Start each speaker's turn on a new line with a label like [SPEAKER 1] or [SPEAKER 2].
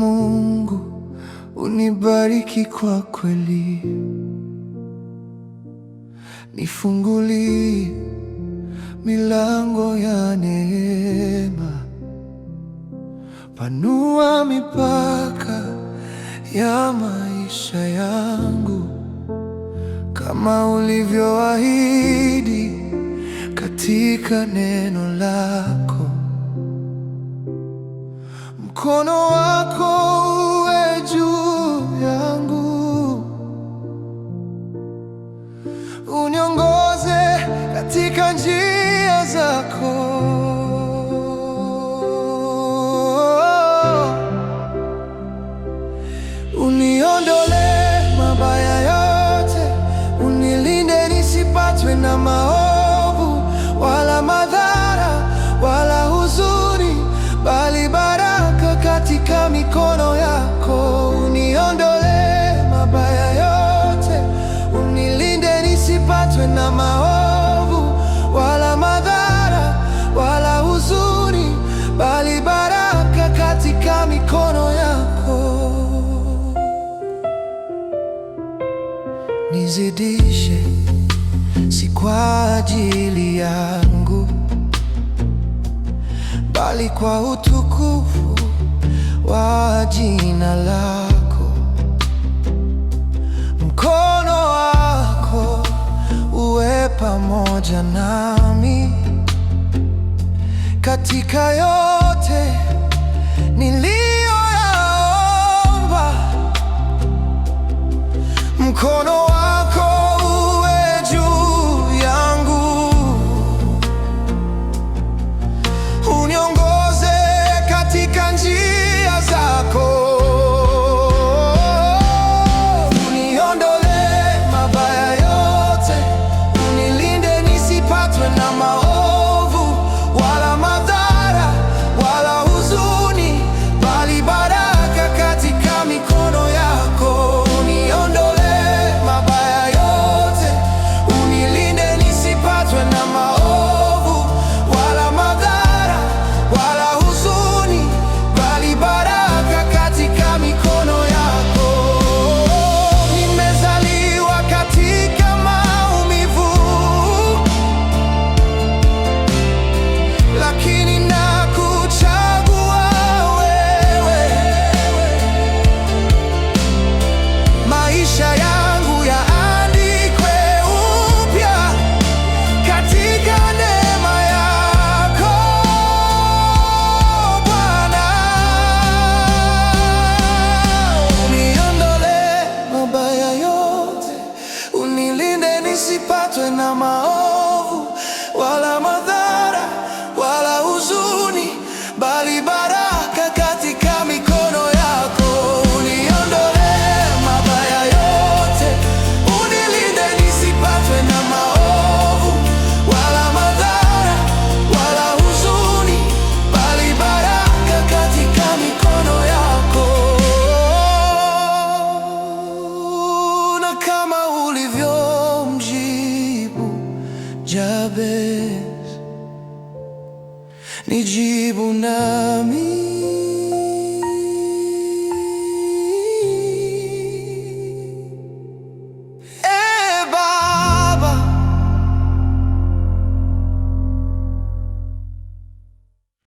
[SPEAKER 1] Mungu, unibariki kwa kweli, nifungulie milango ya neema, panua mipaka ya maisha yangu, kama ulivyoahidi katika neno lako. Mkono wako uwe juu yangu, uniongoze katika njia zako. Uniondole mabaya yote, unilinde nisipatwe na maovu, wala madhara, wala huzuni, bali baraka katika mikono yako. Uniondole mabaya yote, unilinde nisipatwe na maovu, wala madhara, wala huzuni, bali baraka katika mikono yako. Nizidishe, si kwa ajili yangu, bali kwa utukufu wa jina lako. Mkono wako uwe pamoja nami katika yote